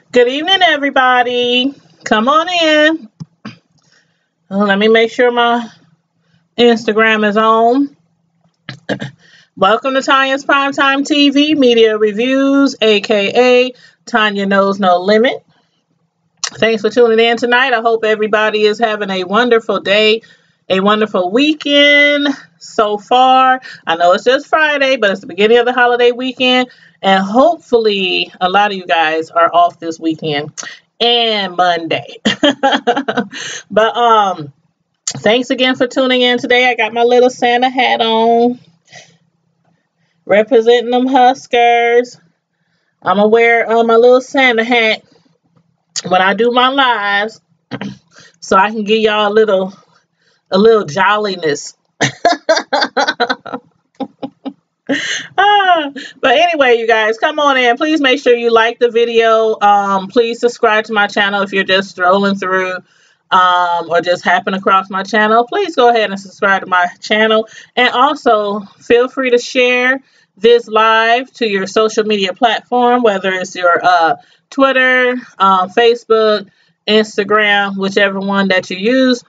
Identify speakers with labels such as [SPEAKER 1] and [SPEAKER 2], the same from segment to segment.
[SPEAKER 1] Good evening, everybody. Come on in. Let me make sure my Instagram is on. Welcome to Tanya's Primetime TV Media Reviews, aka Tanya Knows No Limit. Thanks for tuning in tonight. I hope everybody is having a wonderful day, a wonderful weekend so far. I know it's just Friday, but it's the beginning of the holiday weekend, and hopefully a lot of you guys are off this weekend and Monday. But thanks again for tuning in today. I got my little Santa hat on, representing them Huskers. I'm gonna wear my little Santa hat when I do my lives, so I can give y'all a little jolliness. But anyway, you guys, come on in. Please make sure you like the video. Please subscribe to my channel if you're just strolling through or just happen across my channel. Please go ahead and subscribe to my channel. And also, feel free to share this live to your social media platform, whether it's your Twitter, Facebook, Instagram, whichever one that you use.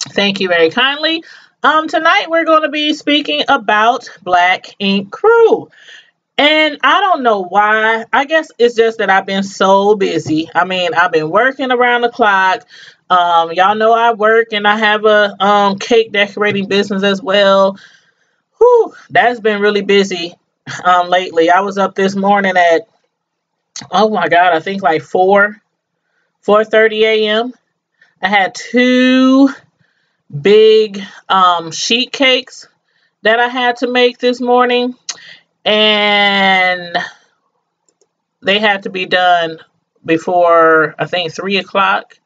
[SPEAKER 1] Thank you very kindly. Tonight we're going to be speaking about Black Ink Crew. And I don't know why. I guess it's just that I've been so busy. I mean, I've been working around the clock. Y'all know I work and I have a cake decorating business as well. Whew, that's been really busy lately. I was up this morning at, oh my God, I think like 4:30 a.m. I had two big sheet cakes that I had to make this morning, and they had to be done before I think 3 o'clock.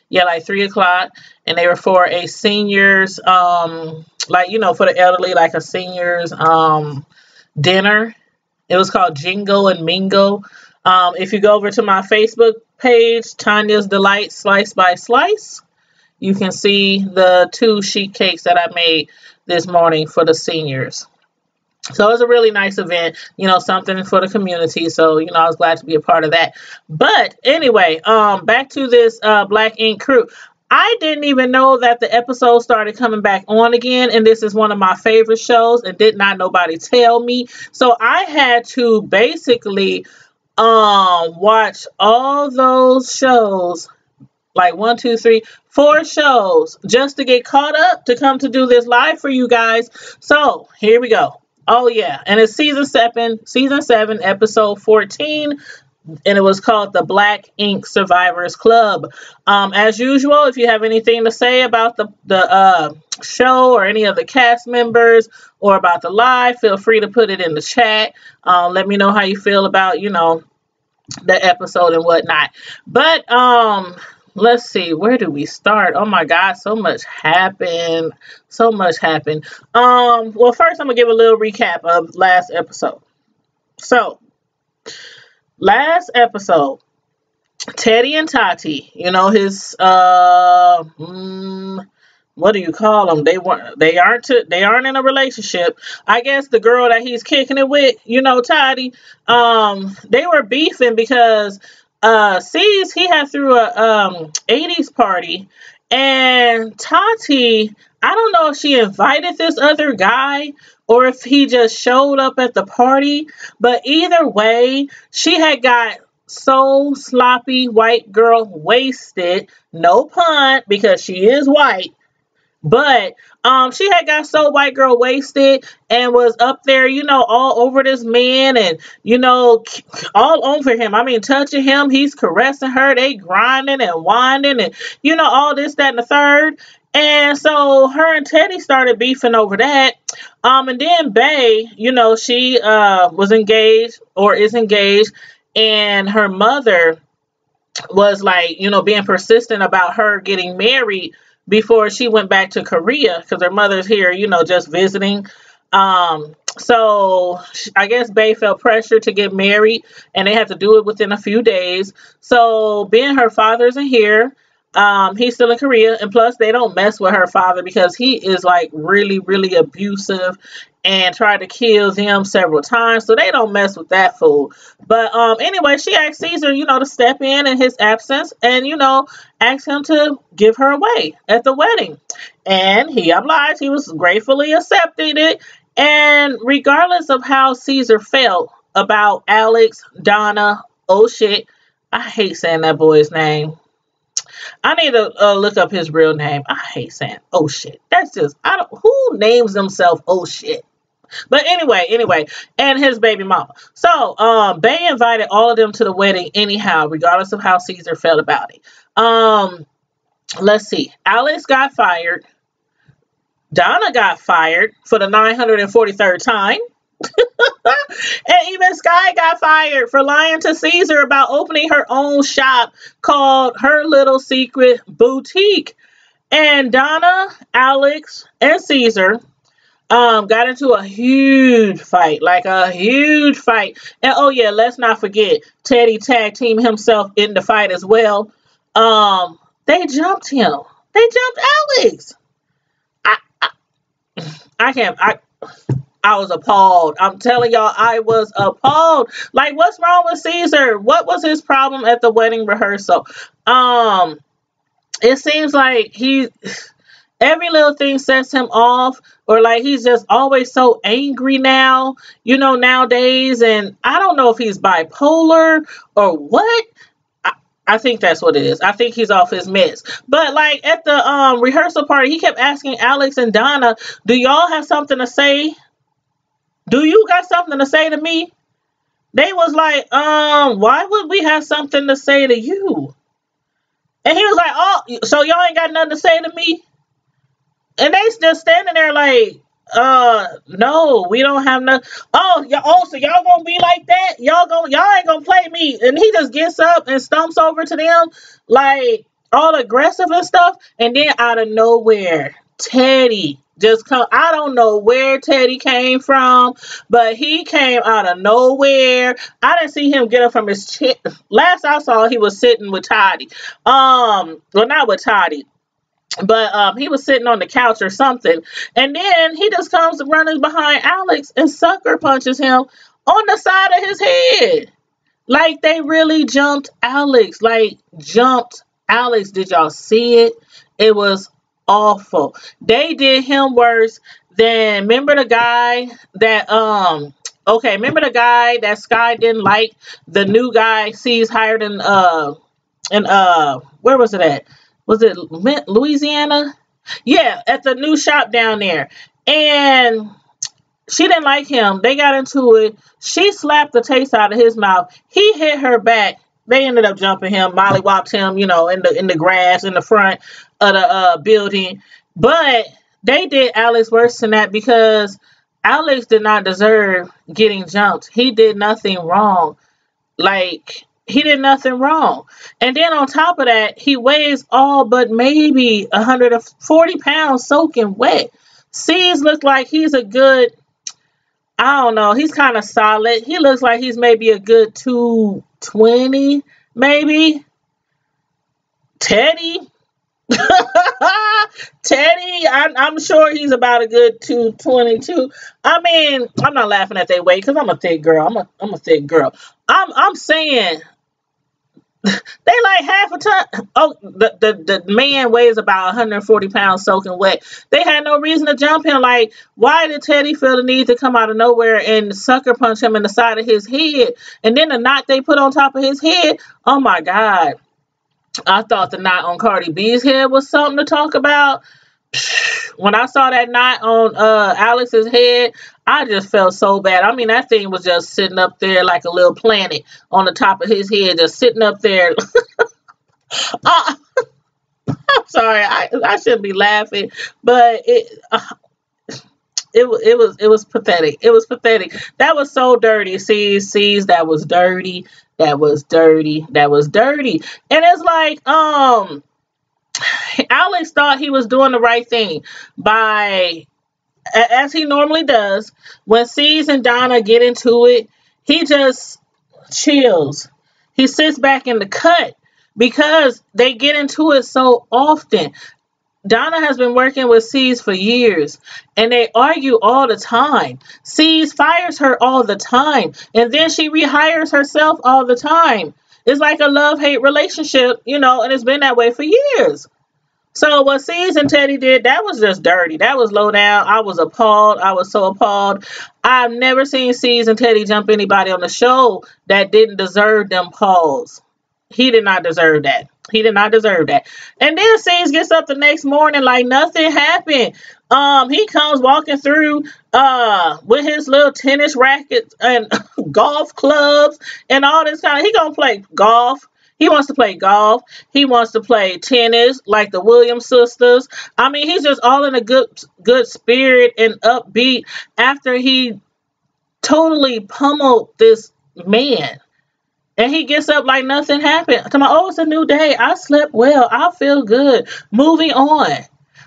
[SPEAKER 1] Yeah, like 3 o'clock, and they were for a seniors like, you know, for the elderly, like a seniors dinner. It was called Jingo and Mingo. If you go over to my Facebook page, Tanya's Delight Slice by Slice, you can see the two sheet cakes that I made this morning for the seniors. So it was a really nice event, you know, something for the community. So, you know, I was glad to be a part of that. But anyway, back to this Black Ink Crew. I didn't even know that the episode started coming back on again, and this is one of my favorite shows, and did not nobody tell me. So I had to basically watch all those shows, like 1, 2, 3, 4 shows, just to get caught up to come to do this live for you guys. So here we go. Oh yeah, and it's season 7, episode 14, and it was called the Black Ink Survivors Club. As usual, if you have anything to say about the show or any of the cast members or about the live, feel free to put it in the chat. Let me know how you feel about, you know, the episode and whatnot. But let's see, where do we start? Oh my God, so much happened. So much happened. Well, first I'm gonna give a little recap of last episode. So, last episode, Teddy and Tati, you know, his what do you call them? They aren't in a relationship. I guess the girl that he's kicking it with, you know, Tati, they were beefing because C's, he had threw a 80s party, and Tati, I don't know if she invited this other guy or if he just showed up at the party, but either way, she had got so sloppy white girl wasted, no pun, because she is white. But she had got so white girl wasted and was up there, you know, all over this man and, you know, all over him. I mean, touching him, he's caressing her, they grinding and winding and, you know, all this, that, and the third. And so her and Teddy started beefing over that. And then Bay, you know, she was engaged or is engaged, and her mother was like, you know, being persistent about her getting married before she went back to Korea, because her mother's here, you know, just visiting. So I guess Bay felt pressure to get married, and they had to do it within a few days. So being her father isn't here, He's still in Korea, and plus they don't mess with her father because he is like really, really abusive and tried to kill them several times. So they don't mess with that fool. But anyway, she asked Caesar, to step in his absence and, ask him to give her away at the wedding. And he obliged. He was gratefully accepting it. And regardless of how Caesar felt about Alex, Donna, oh shit, I hate saying that boy's name. I need to look up his real name. I hate saying oh shit. That's just, who names themselves oh shit? But anyway, and his baby mama. So, Bay invited all of them to the wedding anyhow, regardless of how Caesar felt about it. Let's see. Alex got fired. Donna got fired for the 943rd time. And even Sky got fired for lying to Caesar about opening her own shop called Her Little Secret Boutique. And Donna, Alex, and Caesar got into a huge fight, And oh yeah, let's not forget, Teddy tag team himself in the fight as well. They jumped him. They jumped Alex. I was appalled. I'm telling y'all, I was appalled. Like, what's wrong with Caesar? What was his problem at the wedding rehearsal? It seems like every little thing sets him off, or like he's just always so angry now, nowadays. And I don't know if he's bipolar or what. I think that's what it is. I think he's off his meds. But like at the rehearsal party, he kept asking Alex and Donna, do y'all have something to say? Do you got something to say to me? They was like, why would we have something to say to you? And he was like, oh, so y'all ain't got nothing to say to me? And they just standing there like, no, we don't have nothing. So y'all gonna be like that? Y'all ain't gonna play me. And he just gets up and stumps over to them like all aggressive and stuff. And then out of nowhere, Teddy just come. I don't know where Teddy came from, but he came out of nowhere. I didn't see him get up from his chair. Last I saw, he was sitting with Toddy. Well, not with Toddy, but he was sitting on the couch or something. And then he just comes running behind Alex and sucker punches him on the side of his head. Like they really jumped Alex. Did y'all see it? It was awful. They did him worse than, remember the guy that Sky didn't like, the new guy C's hired in where was it at? Was it Louisiana? Yeah, at the new shop down there. And she didn't like him. They got into it. She slapped the taste out of his mouth. He hit her back. They ended up jumping him, mollywopped him, in the grass in the front of the building. But they did Alex worse than that because Alex did not deserve getting jumped. He did nothing wrong. He did nothing wrong. And then on top of that, he weighs all but maybe 140 pounds soaking wet. C's look like he's a good, I don't know, he's kind of solid. He looks like he's maybe a good 220, maybe. Teddy, I'm sure he's about a good 222. I mean, I'm not laughing at their weight because I'm a thick girl. I'm a thick girl. I'm saying they like half a ton. Oh, the man weighs about 140 pounds soaking wet. They had no reason to jump him. Like, why did Teddy feel the need to come out of nowhere and sucker punch him in the side of his head? And then the knot they put on top of his head. Oh my God. I thought the knot on Cardi B's head was something to talk about. When I saw that knot on Alex's head, I just felt so bad. I mean, that thing was just sitting up there like a little planet on the top of his head, just sitting up there. I'm sorry, I shouldn't be laughing, but it was pathetic. It was pathetic. That was so dirty. Sees that was dirty. That was dirty. That was dirty. And it's like, Alex thought he was doing the right thing by, as he normally does, when C's and Donna get into it, he just chills. He sits back in the cut. because they get into it so often. Donna has been working with C's for years, and they argue all the time. C's fires her all the time, and then she rehires herself all the time. It's like a love-hate relationship, and it's been that way for years. So what C's and Teddy did, that was just dirty. That was low down. I was appalled. I was so appalled. I've never seen C's and Teddy jump anybody on the show that didn't deserve them paws. He did not deserve that. He did not deserve that. And then C's gets up the next morning like nothing happened. He comes walking through with his little tennis rackets and golf clubs and all this kind of. He gonna play golf. He wants to play golf. He wants to play tennis like the Williams sisters. I mean, he's just all in a good spirit and upbeat after he totally pummeled this man. And he gets up like nothing happened. To my, oh, it's a new day. I slept well. I feel good. Moving on.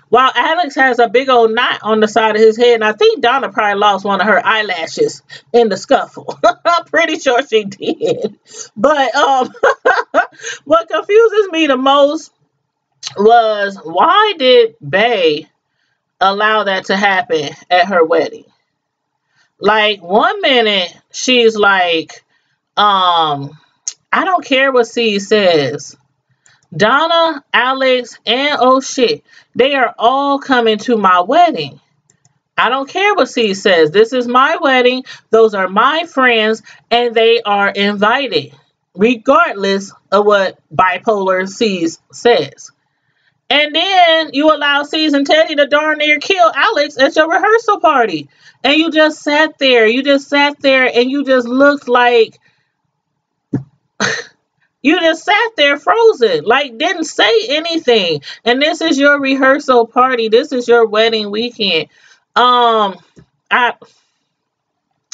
[SPEAKER 1] While Alex has a big old knot on the side of his head. And I think Donna probably lost one of her eyelashes in the scuffle. I'm pretty sure she did. But what confuses me the most was, why did Bay allow that to happen at her wedding? Like, one minute she's like, I don't care what C says. Donna, Alex, and oh shit, they are all coming to my wedding. I don't care what C says. This is my wedding. Those are my friends, and they are invited, regardless of what bipolar C says. And then you allow C's and Teddy to darn near kill Alex at your rehearsal party. And you just sat there. You just sat there and you just looked like you just sat there frozen, like didn't say anything. And this is your rehearsal party. This is your wedding weekend. I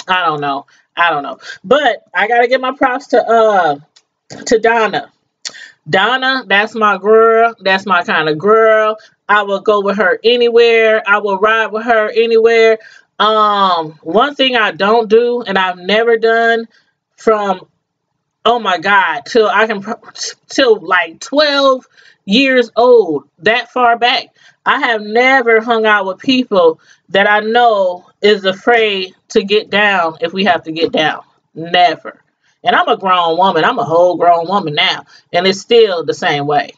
[SPEAKER 1] don't know. But I gotta give my props to Donna. Donna, that's my girl. That's my kind of girl. I will go with her anywhere. I will ride with her anywhere. One thing I don't do, and I've never done from, oh my God, till like 12 years old, that far back, I have never hung out with people that I know is afraid to get down if we have to get down. Never. And I'm a grown woman. I'm a whole grown woman now. And it's still the same way.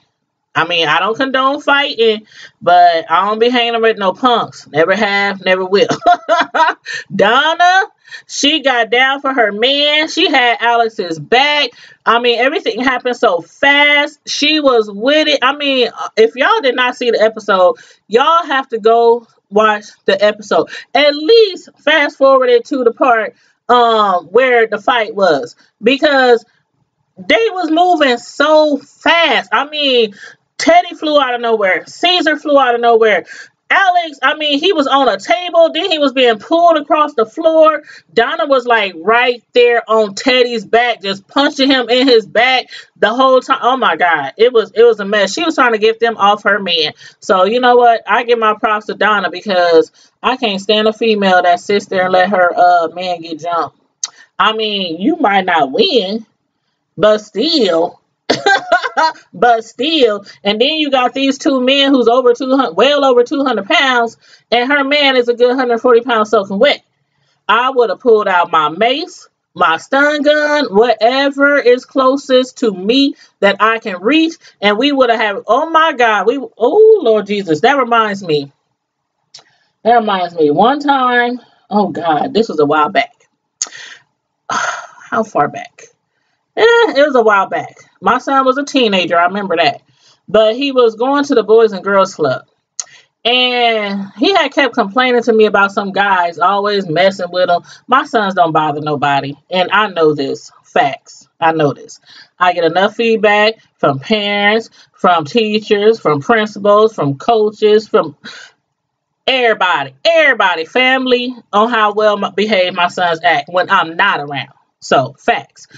[SPEAKER 1] I mean, I don't condone fighting, but I don't be hanging with no punks. Never have, never will. Donna, she got down for her man. She had Alex's back. I mean, everything happened so fast. She was with it. I mean, if y'all did not see the episode, y'all have to go watch the episode. At least fast forward it to the part where the fight was, because they was moving so fast. I mean, Teddy flew out of nowhere. Caesar flew out of nowhere. Alex, I mean, he was on a table. Then he was being pulled across the floor. Donna was like right there on Teddy's back, just punching him in his back the whole time. Oh my God. It was a mess. She was trying to get them off her man. So you know what? I give my props to Donna, because I can't stand a female that sits there and let her man get jumped. I mean, you might not win, but still. And then you got these two men who's well over 200 pounds, and her man is a good 140 pounds soaking wet. I would have pulled out my mace, my stun gun, whatever is closest to me that I can reach, and we would have had, oh my God, oh Lord Jesus, that reminds me. One time, oh God, this was a while back. How far back? It was a while back. My son was a teenager. I remember that. But he was going to the Boys and Girls Club. And he had kept complaining to me about some guys always messing with him. My sons don't bother nobody. And I know this. Facts. I know this. I get enough feedback from parents, from teachers, from principals, from coaches, from everybody, family, on how well behaved my sons act when I'm not around. So, facts.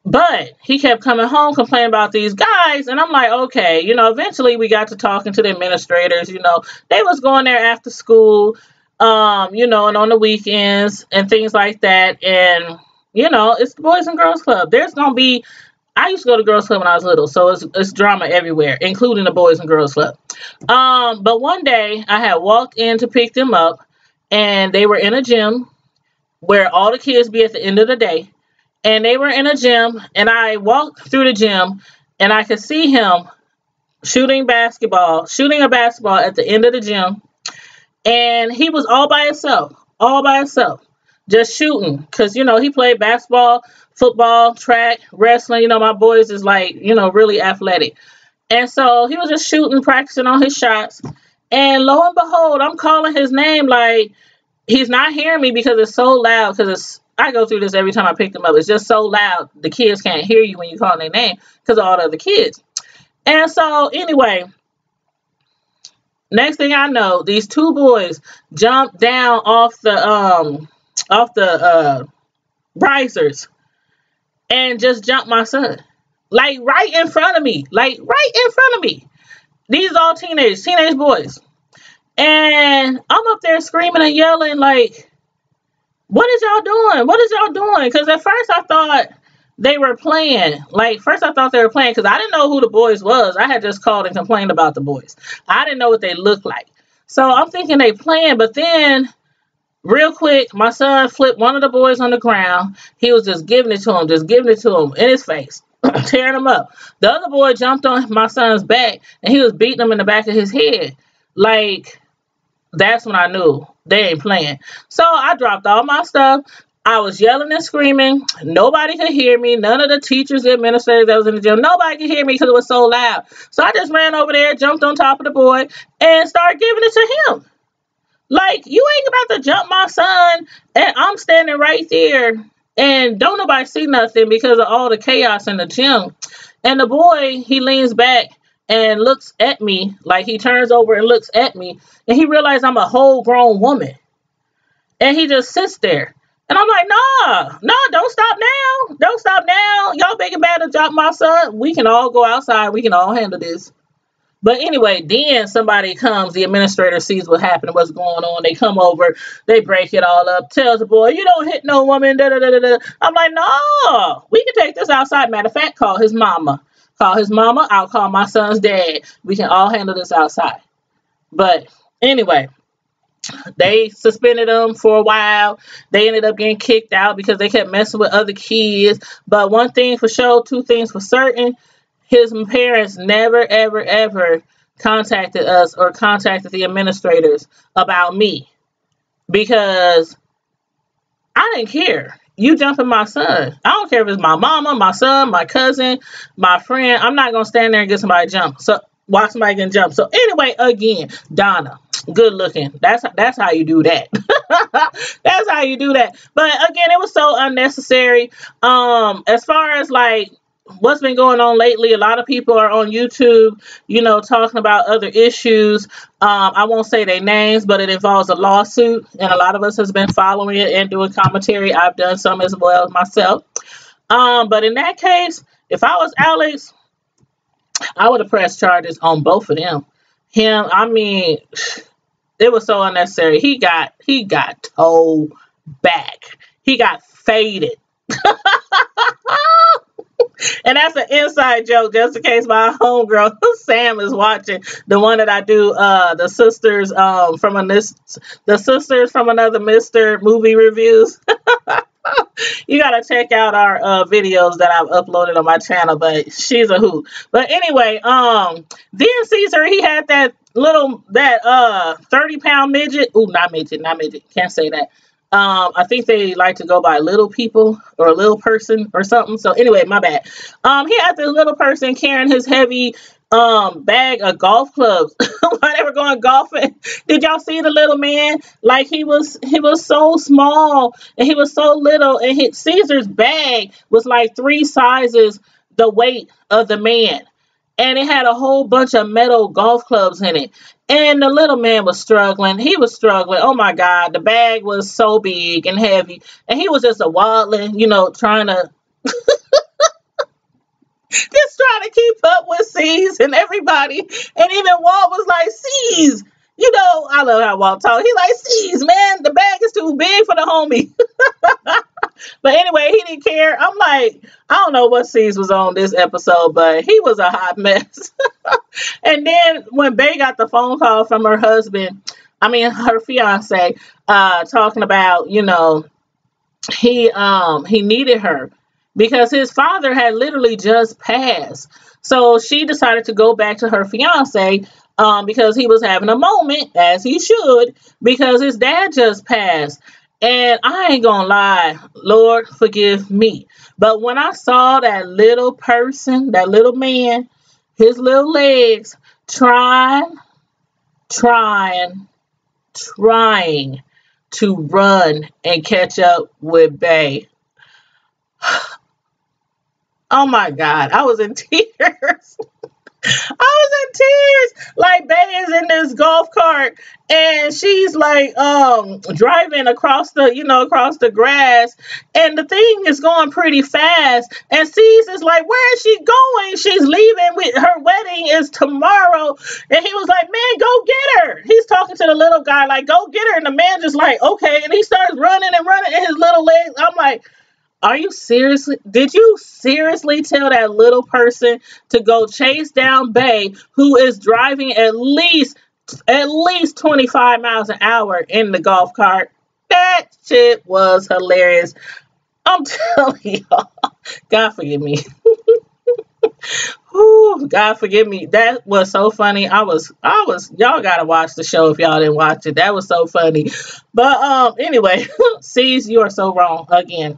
[SPEAKER 1] But he kept coming home complaining about these guys, and I'm like, okay, eventually we got to talking to the administrators. They was going there after school, and on the weekends and things like that. And it's the Boys and Girls Club. There's gonna be I used to go to girls club when I was little, so it's drama everywhere, including the boys and girls club. But one day I had walked in to pick them up, and they were in a gym where all the kids be at the end of the day. And they were in a gym, and I walked through the gym, and I could see him shooting a basketball at the end of the gym. And he was all by himself, just shooting. Because, he played basketball, football, track, wrestling. My boys is like, really athletic. And so he was just shooting, practicing on his shots. And lo and behold, I'm calling his name like he's not hearing me because it's so loud. I go through this every time I pick them up. It's just so loud. The kids can't hear you when you call their name because of all the other kids. And so anyway, next thing I know, these two boys jumped down off the risers and just jumped my son. Like right in front of me. These all teenage boys. And I'm up there screaming and yelling like, what is y'all doing? What is y'all doing? Because at first I thought they were playing. Because I didn't know who the boys was. I had just called and complained about the boys. I didn't know what they looked like. So I'm thinking they playing. But then, real quick, my son flipped one of the boys on the ground. He was just giving it to him in his face, tearing him up. The other boy jumped on my son's back, and he was beating him in the back of his head. That's when I knew they ain't playing. So I dropped all my stuff. I was yelling and screaming. Nobody could hear me. None of the teachers, the administrators that was in the gym, nobody could hear me because it was so loud. So I just ran over there, jumped on top of the boy, and started giving it to him. You ain't about to jump my son, and I'm standing right there, and don't nobody see nothing because of all the chaos in the gym. And the boy, he leans back and looks at me, he turns over and looks at me, and he realized I'm a whole grown woman. And he just sits there. And I'm like, no, don't stop now. Y'all big and bad to drop my son. We can all go outside. We can all handle this. But anyway, then somebody comes, the administrator sees what happened, what's going on. They come over, they break it all up, tells the boy, you don't hit no woman, da da da da. I'm like, no, we can take this outside. Matter of fact, call his mama. I'll call my son's dad. We can all handle this outside. But anyway, they suspended him for a while. They ended up getting kicked out because they kept messing with other kids. But one thing for sure, two things for certain, his parents never, ever, ever contacted us or contacted the administrators about me because I didn't care. You jumping my son. I don't care if it's my mama, my son, my cousin, my friend. I'm not going to stand there and get somebody jumped. So watch somebody get jumped. So anyway, again, Donna, good looking. That's how you do that. That's how you do that. But again, it was so unnecessary. As far as what's been going on lately, a lot of people are on YouTube, talking about other issues. I won't say their names, but it involves a lawsuit, and a lot of us has been following it and doing commentary. I've done some as well myself. But in that case, if I was Alex, I would have pressed charges on both of them. Him, I mean, it was so unnecessary. He got towed back. He got faded. And that's an inside joke, just in case my homegirl Sam is watching. The one that I do, the sisters from another Mister movie reviews. You gotta check out our videos that I've uploaded on my channel. But she's a hoot. But anyway, then Caesar, he had that 30-pound midget. Ooh, not midget. Can't say that. I think they like to go by little people or a little person or something. So anyway, my bad. He had this little person carrying his heavy bag of golf clubs while they were going golfing. Did y'all see the little man? He was so small and he was so little, and Caesar's bag was like 3 sizes the weight of the man. And it had a whole bunch of metal golf clubs in it. And the little man was struggling. He was struggling. Oh, my God. The bag was so big and heavy. And he was just a waddling, trying to keep up with C's and everybody. And even Walt was like, C's. I love how Walt talks. He's like, C's, man, the bag is too big for the homie. But anyway, he didn't care. I'm like, I don't know what scenes was on this episode, but he was a hot mess. And then when Bay got the phone call from her husband, I mean her fiance, talking about, he needed her because his father had literally just passed. So she decided to go back to her fiance, because he was having a moment, as he should, because his dad just passed. And I ain't gonna lie, Lord forgive me. But when I saw that little person, that little man, his little legs trying, trying, trying to run and catch up with Bay. Oh my God, I was in tears. I was in tears. Like, Bay is in this golf cart and she's like driving across the grass, and the thing is going pretty fast, and C's is like, where is she going? She's leaving, with her wedding is tomorrow. And he was like, man, go get her. He's talking to the little guy like, go get her. And the man just like, okay. And he starts running and running in his little legs. I'm like, are you seriously? Did you seriously tell that little person to go chase down Bay, who is driving at least 25 miles an hour in the golf cart? That shit was hilarious. I'm telling y'all. God forgive me. Whew, God forgive me. That was so funny. Y'all gotta watch the show if y'all didn't watch it. That was so funny. But anyway, C's, you are so wrong again.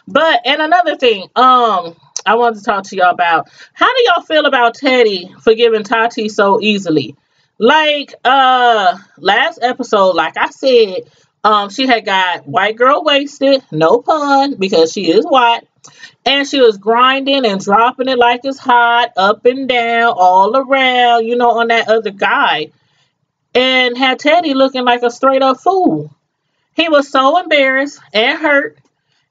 [SPEAKER 1] But, and another thing, I wanted to talk to y'all about, how do y'all feel about Teddy forgiving Tati so easily? Like, last episode, like I said, she had got white girl wasted, no pun, because she is white, and she was grinding and dropping it like it's hot, up and down, all around, on that other guy, and had Teddy looking like a straight up fool. He was so embarrassed and hurt.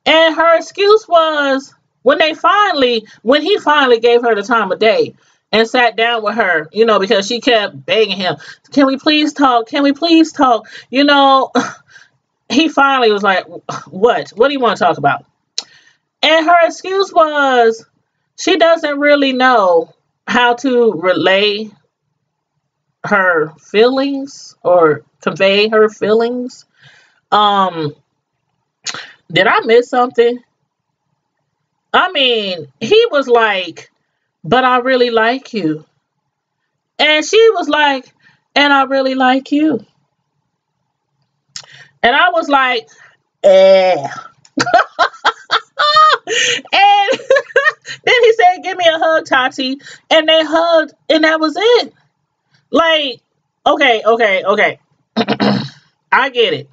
[SPEAKER 1] And her excuse was when he finally gave her the time of day and sat down with her, because she kept begging him, can we please talk? Can we please talk? He finally was like, what do you want to talk about? And her excuse was she doesn't really know how to relay her feelings or convey her feelings. Did I miss something? I mean, he was like, but I really like you. And she was like, and I really like you. And I was like, eh. And then he said, give me a hug, Tati. And they hugged, and that was it. Like, okay. I get it.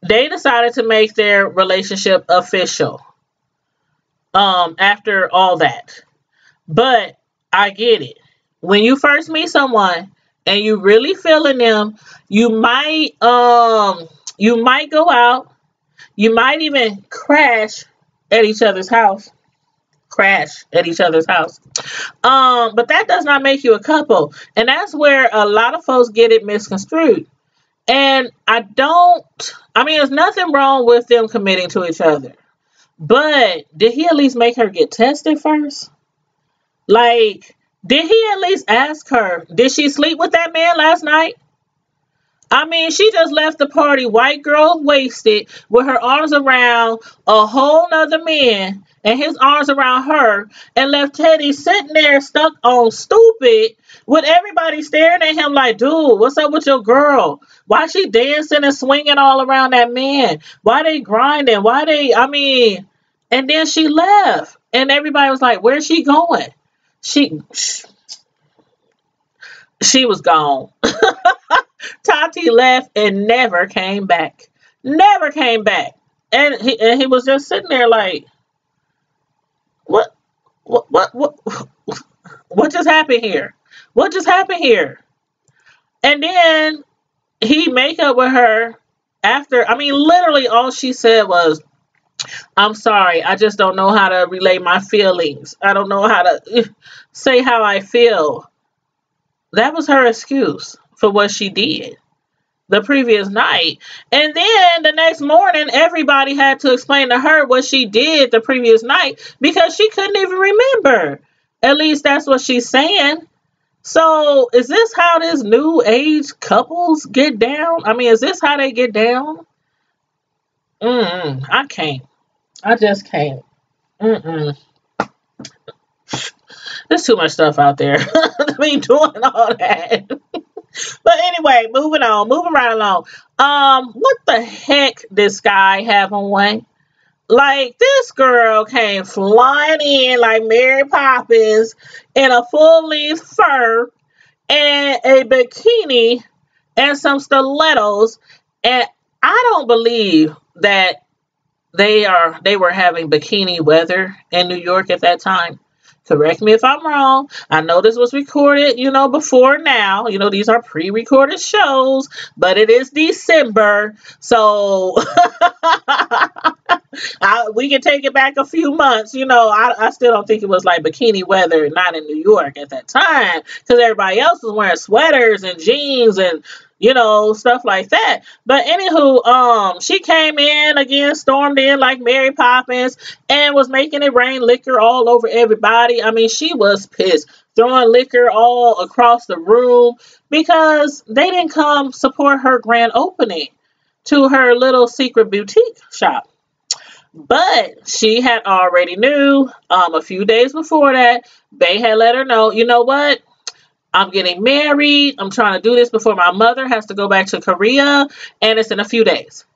[SPEAKER 1] They decided to make their relationship official after all that. But I get it. When you first meet someone and you really feeling them, you might go out, you might even crash at each other's house. But that does not make you a couple. And that's where a lot of folks get it misconstrued. And there's nothing wrong with them committing to each other. But did he at least make her get tested first? Like, did he at least ask her, did she sleep with that man last night? I mean, she just left the party, white girl wasted, with her arms around a whole nother man and his arms around her, and left Teddy sitting there stuck on stupid with everybody staring at him like, dude, what's up with your girl? Why she dancing and swinging all around that man? Why they grinding? And then she left. And everybody was like, where's she going? She was gone. Tati left and never came back. Never came back. And he was just sitting there like, what just happened here? What just happened here? And then he make up with her after, literally all she said was, I'm sorry, I just don't know how to relay my feelings. I don't know how to say how I feel. That was her excuse for what she did. the previous night. And then the next morning, everybody had to explain to her what she did the previous night because she couldn't even remember. At least that's what she's saying. So is this how this new age couples get down? I mean, is this how they get down? I can't. I just can't. Mm-mm. There's too much stuff out there to be doing all that. But anyway, moving on, moving right along. What the heck did Sky have on way? Like, this girl came flying in like Mary Poppins in a full-length fur and a bikini and some stilettos. And I don't believe that they were having bikini weather in New York at that time. Correct me if I'm wrong. I know this was recorded, before now. These are pre-recorded shows, but it is December. So we can take it back a few months. I still don't think it was like bikini weather, not in New York at that time, because everybody else was wearing sweaters and jeans and stuff like that. But anywho, she came in again, stormed in like Mary Poppins and was making it rain liquor all over everybody. I mean, she was pissed, throwing liquor all across the room because they didn't come support her grand opening to her little secret boutique shop. But she had already knew a few days before that. Bay had let her know, you know what? I'm getting married. I'm trying to do this before my mother has to go back to Korea, and it's in a few days.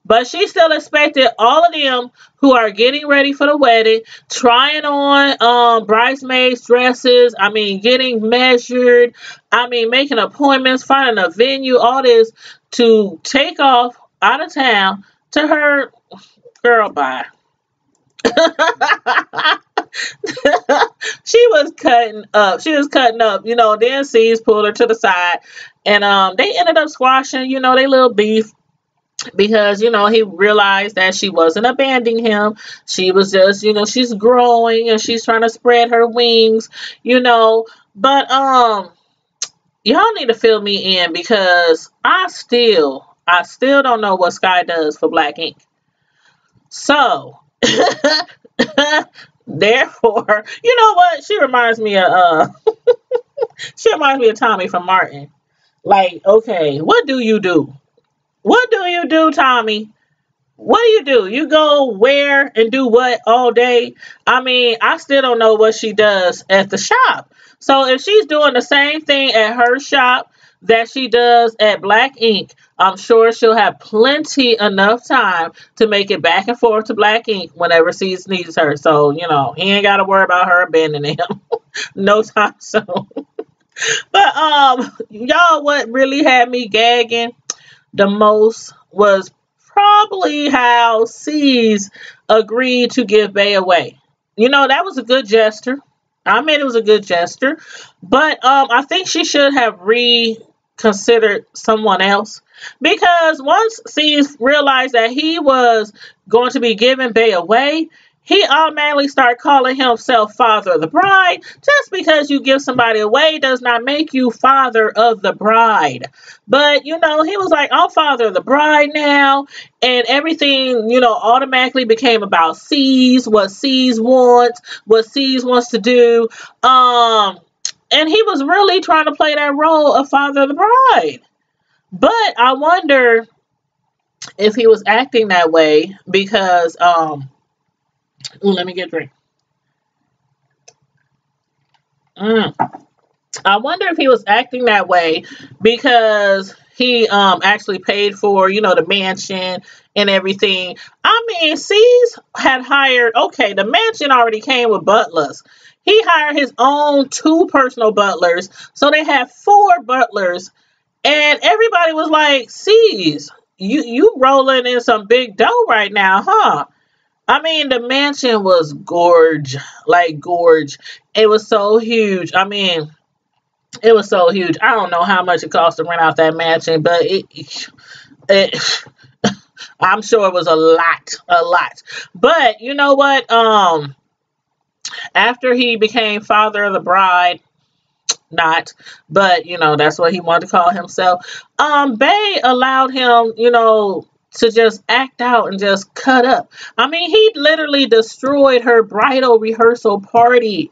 [SPEAKER 1] But she still expected all of them who are getting ready for the wedding, trying on bridesmaids' dresses, getting measured, making appointments, finding a venue, all this, to take off out of town to her girl bye. She was cutting up. Then C's pulled her to the side, and they ended up squashing, they little beef because, he realized that she wasn't abandoning him. She was just, she's growing and she's trying to spread her wings, But y'all need to fill me in because I still don't know what Sky does for Black Ink. So therefore, you know what? She reminds me of Tommy from Martin. Like, okay, what do you do? What do you do, Tommy? What do you do? You go where and do what all day? I still don't know what she does at the shop. So if she's doing the same thing at her shop that she does at Black Ink, I'm sure she'll have plenty enough time to make it back and forth to Black Ink whenever she needs her. So, he ain't got to worry about her abandoning him no time soon. But, y'all, what really had me gagging the most was probably how C's agreed to give Bay away. That was a good gesture. It was a good gesture. But I think she should have reconsidered someone else. Because once C's realized that he was going to be giving Bay away, he automatically started calling himself father of the bride. Just because you give somebody away does not make you father of the bride. But, he was like, I'm father of the bride now. And everything, automatically became about C's, what C's wants, what C's wants to do. And he was really trying to play that role of father of the bride. But I wonder if he was acting that way because, let me get a drink. I wonder if he was acting that way because he actually paid for, the mansion and everything. C's had hired, okay, the mansion already came with butlers. He hired his own 2 personal butlers. So they had 4 butlers. And everybody was like, C's, you rolling in some big dough right now, huh? The mansion was gorge. It was so huge. It was so huge. I don't know how much it cost to rent out that mansion, but I'm sure it was a lot. But you know what? After he became father of the bride, not, but you know, that's what he wanted to call himself. Bay allowed him, you know, to just act out and just cut up. I mean, he literally destroyed her bridal rehearsal party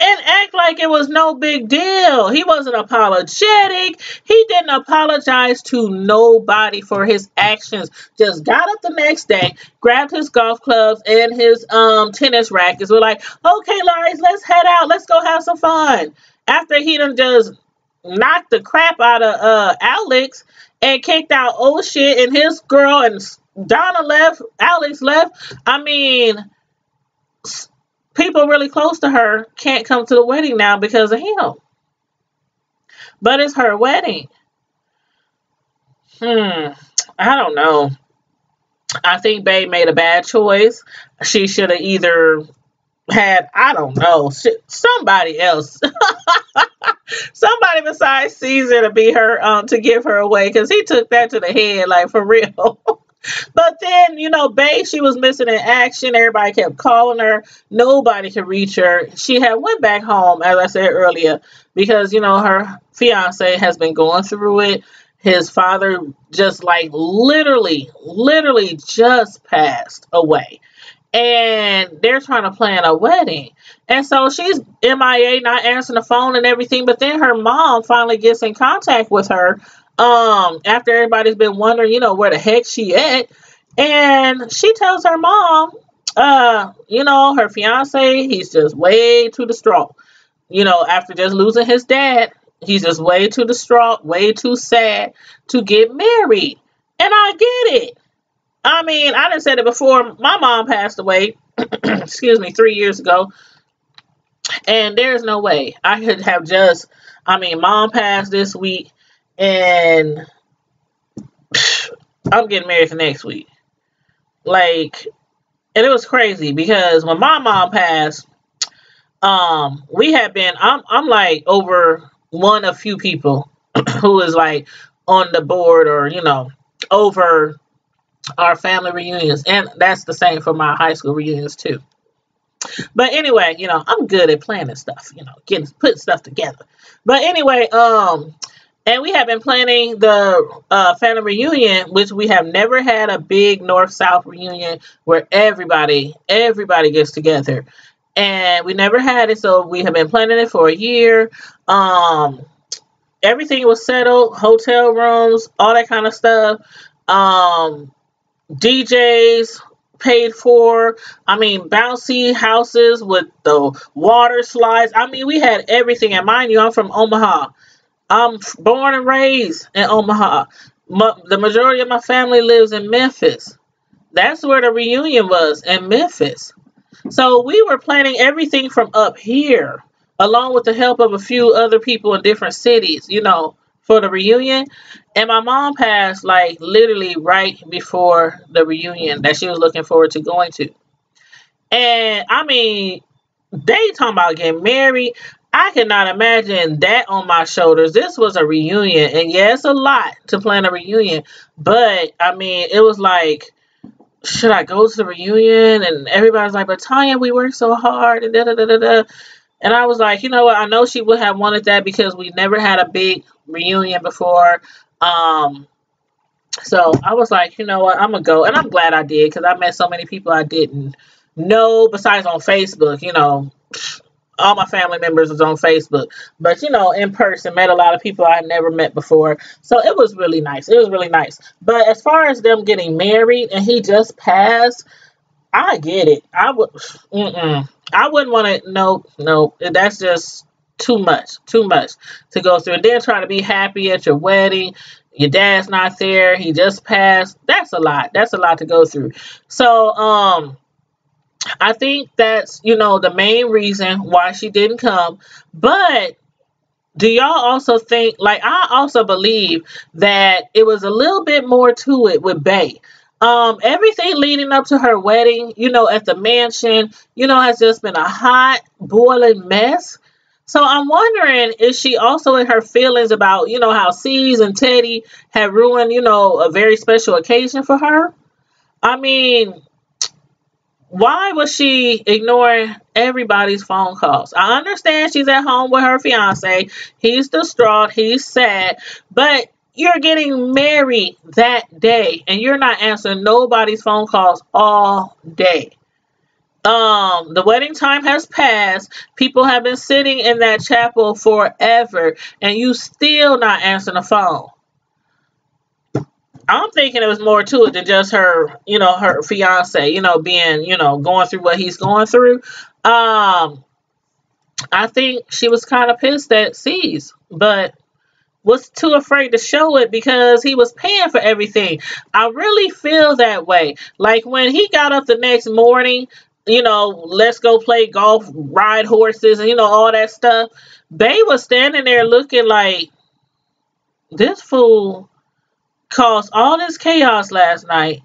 [SPEAKER 1] and act like it was no big deal. He wasn't apologetic. He didn't apologize to nobody for his actions. Just got up the next day, grabbed his golf clubs and his tennis rackets. We're like, okay, Lawrence, let's head out. Let's go have some fun. After he done just knocked the crap out of Alex and kicked out old shit and his girl, and Donna left, Alex left. I mean, people really close to her can't come to the wedding now because of him. But it's her wedding. I don't know. I think Bae made a bad choice. She should have either had, I don't know, somebody else. Somebody besides Caesar to be her, to give her away, because he took that to the head, like, for real. But then, you know, Bae, she was missing in action. Everybody kept calling her. Nobody could reach her. She had went back home, as I said earlier, because, you know, her fiance has been going through it. His father just like literally just passed away. And they're trying to plan a wedding. And so she's MIA, not answering the phone and everything. But then her mom finally gets in contact with her. After everybody's been wondering, you know, where the heck she at. And she tells her mom, you know, her fiance, he's just way too distraught. You know, after just losing his dad, he's just way too distraught, way too sad to get married. And I get it. I mean, I done said it before. My mom passed away, excuse me, 3 years ago. And there's no way I could have just, I mean, mom passed this week. And I'm getting married for next week. Like, and it was crazy because when my mom passed, we had been, I'm like over one of few people who is like on the board or, you know, over our family reunions. And that's the same for my high school reunions too. But anyway, you know, I'm good at planning stuff, you know, putting stuff together. But anyway, and we have been planning the family reunion, which we have never had a big North-South reunion where everybody gets together. And we never had it, so we have been planning it for a year. Everything was settled, hotel rooms, all that kind of stuff. DJs paid for. I mean, bouncy houses with the water slides. I mean, we had everything. And mind you, I'm from Omaha. I'm born and raised in Omaha. The majority of my family lives in Memphis. That's where the reunion was, in Memphis. So we were planning everything from up here, along with the help of a few other people in different cities, you know, for the reunion. And my mom passed, like, literally right before the reunion that she was looking forward to going to. And, I mean, they talking about getting married. I cannot imagine that on my shoulders. This was a reunion. And yeah, it's a lot to plan a reunion. But, I mean, it was like, should I go to the reunion? And everybody's like, but Tanya, we worked so hard. And da-da-da-da-da. And I was like, you know what? I know she would have wanted that because we never had a big reunion before. So I was like, you know what? I'm going to go. And I'm glad I did because I met so many people I didn't know besides on Facebook, you know. All my family members was on Facebook, but you know, in person, met a lot of people I had never met before. So it was really nice. It was really nice. But as far as them getting married and he just passed, I get it. I wouldn't want to. No, that's just too much to go through. And then try to be happy at your wedding. Your dad's not there. He just passed. That's a lot. That's a lot to go through. So, I think that's, you know, the main reason why she didn't come. But do y'all also think, like, I also believe that it was a little bit more to it with Bae. Everything leading up to her wedding, you know, at the mansion, you know, has just been a hot, boiling mess. So I'm wondering, is she also in her feelings about, you know, how C's and Teddy had ruined, you know, a very special occasion for her? I mean, Why was she ignoring everybody's phone calls? I understand she's at home with her fiance. He's distraught. He's sad. But you're getting married that day and you're not answering nobody's phone calls all day. The wedding time has passed. People have been sitting in that chapel forever and you still not answering the phone. I'm thinking it was more to it than just her, her fiance, being, going through what he's going through. I think she was kind of pissed at C's, but was too afraid to show it because he was paying for everything. I really feel that way. Like when he got up the next morning, let's go play golf, ride horses, and all that stuff. Bay was standing there looking like, this fool caused all this chaos last night,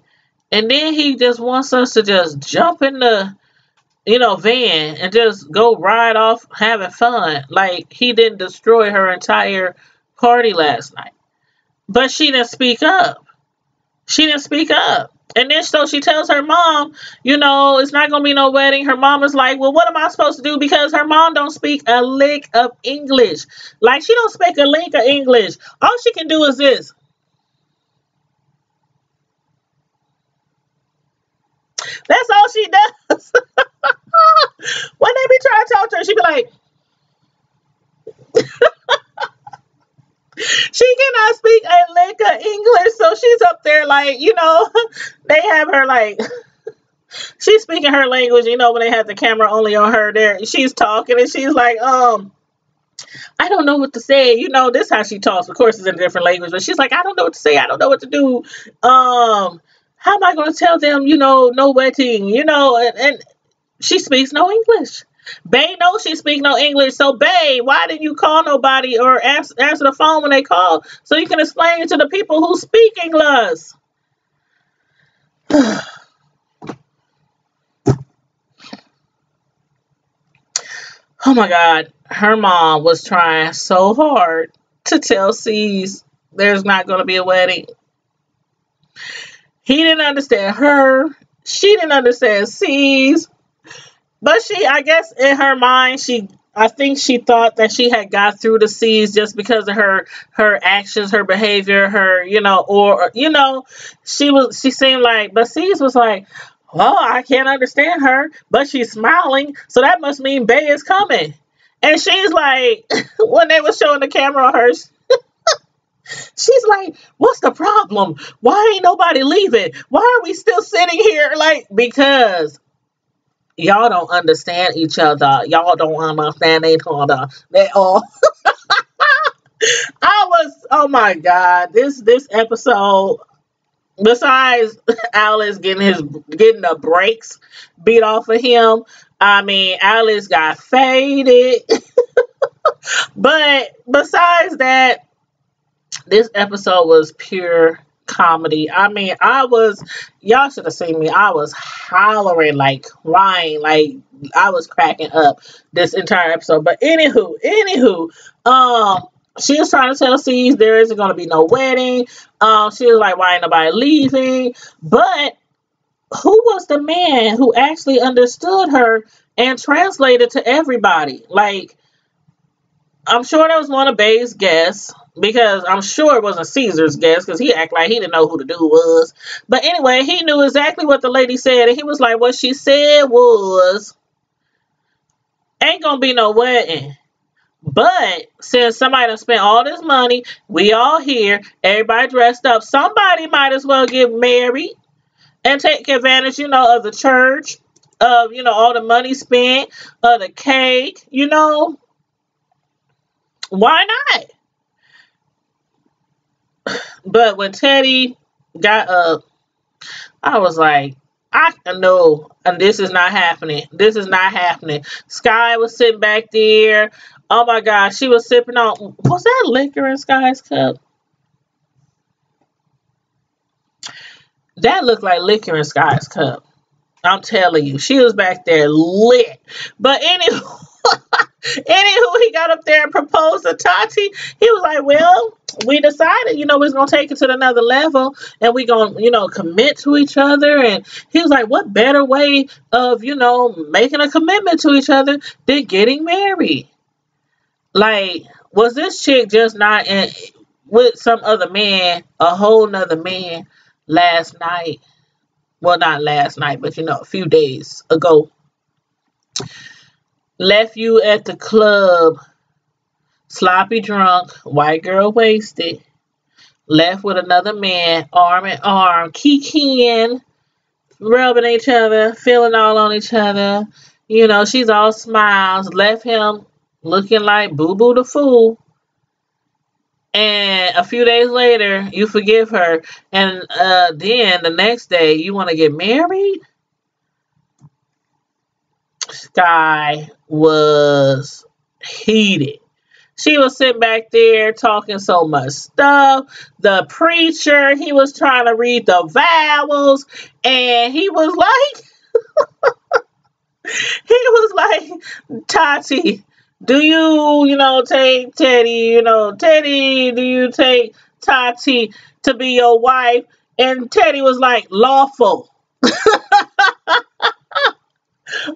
[SPEAKER 1] and then he just wants us to just jump in the van and just go ride off having fun, like he didn't destroy her entire party last night. But she didn't speak up. And then so she tells her mom, it's not gonna be no wedding. Her mom is like, well, what am I supposed to do? Because her mom don't speak a lick of English. Like, she don't speak a lick of English. All she can do is this. That's all she does. When they be trying to talk to her, she be like, she cannot speak a lick of English. So she's up there like, they have her like, she's speaking her language, when they have the camera only on her there. She's talking and she's like, I don't know what to say. This is how she talks. Of course, it's in a different language, but she's like, I don't know what to say. I don't know what to do. How am I going to tell them, no wedding, and she speaks no English. Bay knows she speaks no English. So, Bay, why didn't you call nobody or answer the phone when they call so you can explain it to the people who speak English? Oh my God. Her mom was trying so hard to tell C's there's not going to be a wedding. He didn't understand her. She didn't understand C's. But I guess in her mind, I think she thought that she had got through the C's just because of her actions, her behavior, she seemed like, but C's was like, well, I can't understand her, but she's smiling, so that must mean Bay is coming. And she's like, when they were showing the camera on her, she's like, what's the problem? Why ain't nobody leaving? Why are we still sitting here? Like, because y'all don't understand each other. Y'all don't understand each other. They all. Oh my God, this episode. Besides Alice getting the brakes beat off of him, I mean, Alice got faded. But besides that, this episode was pure comedy. I mean, y'all should have seen me. I was hollering, like crying, like I was cracking up this entire episode. But anywho, she was trying to tell C's there isn't going to be no wedding. She was like, why ain't nobody leaving? But who was the man who actually understood her and translated to everybody? Like, I'm sure that was one of Bay's guests, because I'm sure it wasn't Caesar's guest, because he acted like he didn't know who the dude was. But anyway, he knew exactly what the lady said, and he was like, what she said was, ain't gonna be no wedding. But since somebody done spent all this money, we all here, everybody dressed up, somebody might as well get married and take advantage, of the church, of, all the money spent, of the cake, Why not? But when Teddy got up, I was like, I know, and this is not happening. This is not happening. Sky was sitting back there. Oh my gosh, she was sipping on, was that liquor in Sky's cup? That looked like liquor in Sky's cup. I'm telling you, she was back there lit. But anywho, he got up there and proposed to Tati. He was like, well, we decided, we're going to take it to another level and we're going to, commit to each other. And he was like, what better way of, making a commitment to each other than getting married? Like, was this chick just not with some other man, a whole nother man last night? Well, not last night, but, a few days ago. Left you at the club, sloppy drunk, white girl wasted. Left with another man, arm in arm, kikiing, rubbing each other, feeling all on each other. She's all smiles. Left him looking like Boo-Boo the Fool. And a few days later, you forgive her. And then the next day, you want to get married? Sky was heated. She was sitting back there talking so much stuff. The preacher, he was trying to read the vowels, and he was like, Tati, do you, take Teddy, Teddy, do you take Tati to be your wife? And Teddy was like, lawful.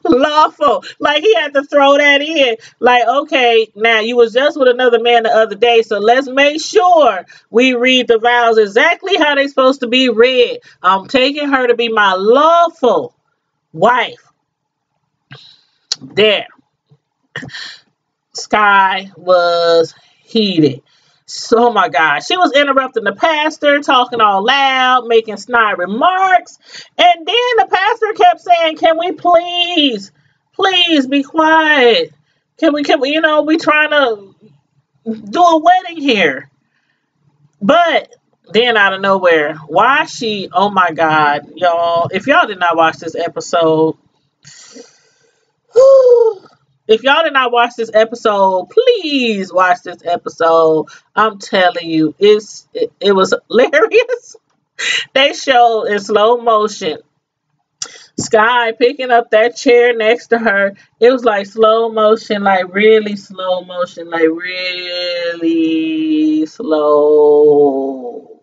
[SPEAKER 1] Lawful. Like, he had to throw that in. Like, okay, now you was just with another man the other day, so let's make sure we read the vows exactly how they supposed to be read. I'm taking her to be my lawful wife. There. Sky was heated. So, oh my God, she was interrupting the pastor, talking all loud, making snide remarks. And then the pastor kept saying, can we please be quiet? Can we, we trying to do a wedding here. But then out of nowhere, oh my God, y'all, if y'all did not watch this episode, if y'all did not watch this episode, please watch this episode. I'm telling you, it was hilarious. They showed in slow motion Sky picking up that chair next to her. It was like slow motion, like really slow motion, like really slow.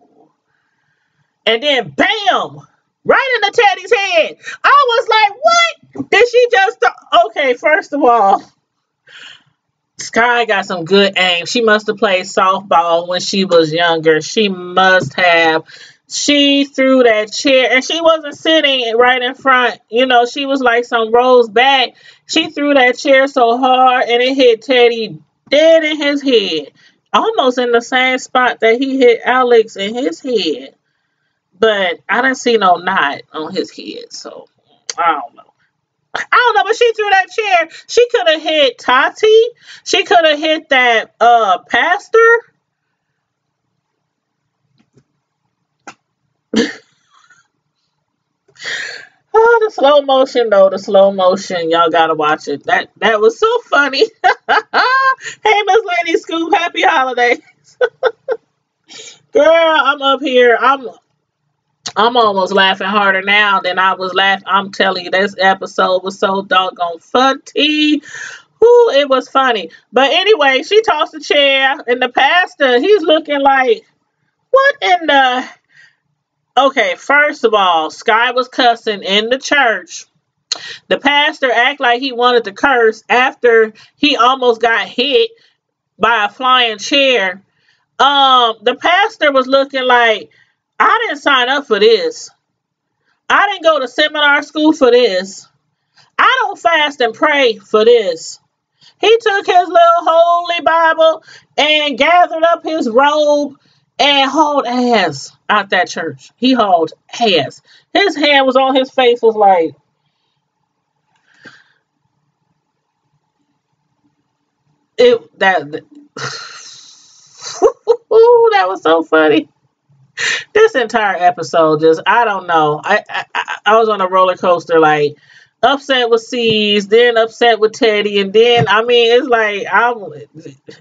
[SPEAKER 1] And then bam! Right into Teddy's head. I was like, what? Did she just... Okay, first of all, Sky got some good aim. She must have played softball when she was younger. She must have. She threw that chair, and she wasn't sitting right in front. She was like some rows back. She threw that chair so hard, and it hit Teddy dead in his head. Almost in the same spot that he hit Alex in his head. But I didn't see no knot on his head, so I don't know. But she threw that chair. She could have hit Tati. She could have hit that pastor. Oh, the slow motion though. The slow motion. Y'all gotta watch it. That was so funny. Hey, Miss Lady Scoop, happy holidays. Girl, I'm up here. I'm almost laughing harder now than I was laughing. I'm telling you, this episode was so doggone funny. Ooh, it was funny. But anyway, she tossed the chair, and the pastor, he's looking like, what in the... Okay, first of all, Sky was cussing in the church. The pastor acted like he wanted to curse after he almost got hit by a flying chair. The pastor was looking like, I didn't sign up for this. I didn't go to seminar school for this. I don't fast and pray for this. He took his little holy Bible and gathered up his robe and hauled ass out that church. He hauled ass. His hand was on his face, was like, that was so funny. This entire episode, just, I don't know. I was on a roller coaster, like, upset with C's, then upset with Teddy, and then, it's like,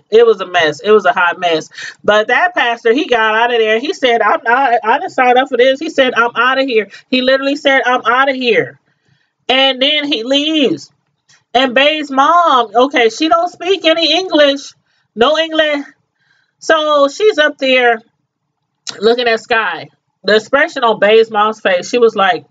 [SPEAKER 1] it was a mess. It was a hot mess. But that pastor, he got out of there. He said, I didn't sign up for this. He said, I'm out of here. He literally said, I'm out of here. And then he leaves. And Bae's mom, okay, she don't speak any English. No English. So she's up there looking at Sky. The expression on Bae's mom's face, she was like,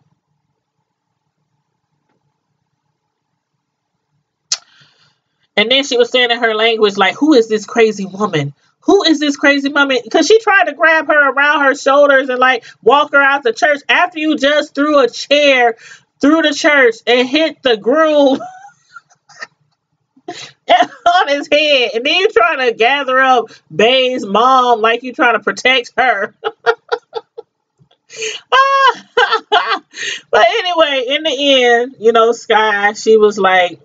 [SPEAKER 1] and then she was saying in her language, like, who is this crazy woman? Who is this crazy woman? Because she tried to grab her around her shoulders and like walk her out the church after you just threw a chair through the church and hit the groove on his head. And then you're trying to gather up Bae's mom like you're trying to protect her. But anyway, in the end, you know, Sky, she was like,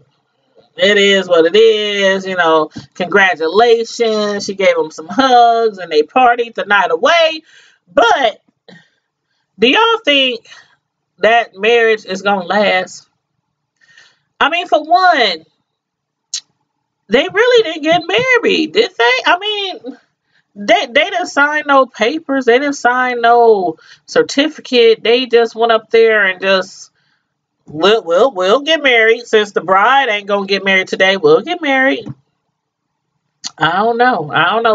[SPEAKER 1] it is what it is, you know, congratulations. She gave him some hugs and they partied the night away. But do y'all think that marriage is going to last? I mean, for one, they really didn't get married, did they? I mean, they didn't sign no papers. They didn't sign no certificate. They just went up there and just, we'll get married. Since the bride ain't gonna get married today, we'll get married. I don't know.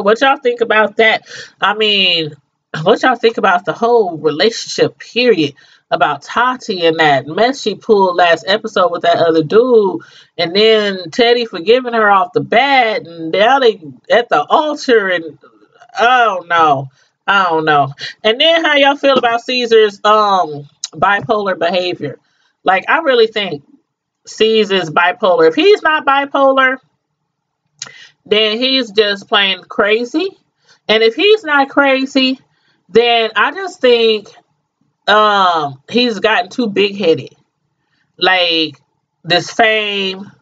[SPEAKER 1] What y'all think about that? I mean, what y'all think about the whole relationship period? About Tati and that mess she pulled last episode with that other dude, and then Teddy forgiving her off the bat, and now they at the altar, and oh no, I don't know. And then how y'all feel about Caesar's bipolar behavior? Like, I really think Caesar's bipolar. If he's not bipolar, then he's just plain crazy. And if he's not crazy, then I just think he's gotten too big headed. Like, this fame,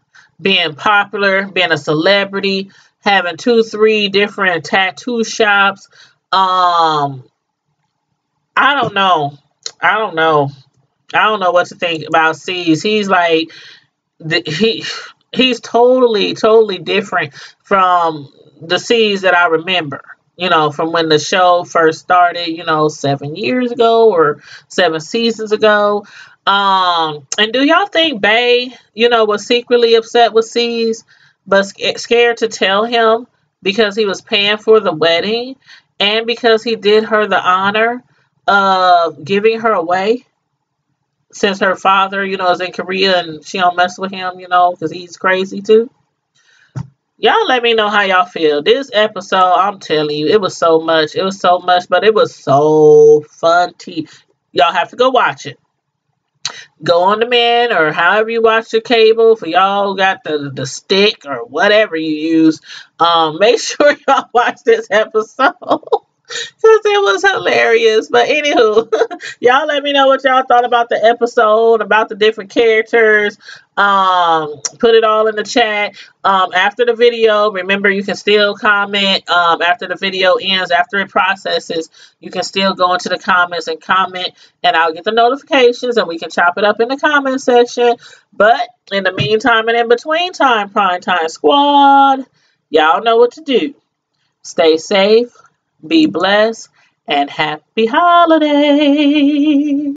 [SPEAKER 1] being popular, being a celebrity, having 2-3 different tattoo shops. I don't know. I don't know what to think about C's. He's like, he's totally different from the C's that I remember. You know, from when the show first started, you know, 7 years ago or 7 seasons ago. And do y'all think Bae, you know, was secretly upset with C's, but scared to tell him because he was paying for the wedding and because he did her the honor of giving her away? Since her father, you know, is in Korea and she don't mess with him, you know, because he's crazy too. Y'all let me know how y'all feel. This episode, I'm telling you, it was so much. It was so much, but it was so fun. Y'all have to go watch it. Go on demand or however you watch your cable. For y'all got the stick or whatever you use. Make sure y'all watch this episode. Because it was hilarious. But anywho, y'all let me know what y'all thought about the episode, about the different characters. Put it all in the chat. After the video, remember you can still comment. After the video ends, after it processes, you can still go into the comments and comment, and I'll get the notifications and we can chop it up in the comment section. But in the meantime and in between time, Primetime Squad, y'all know what to do. Stay safe. Be blessed and happy holidays.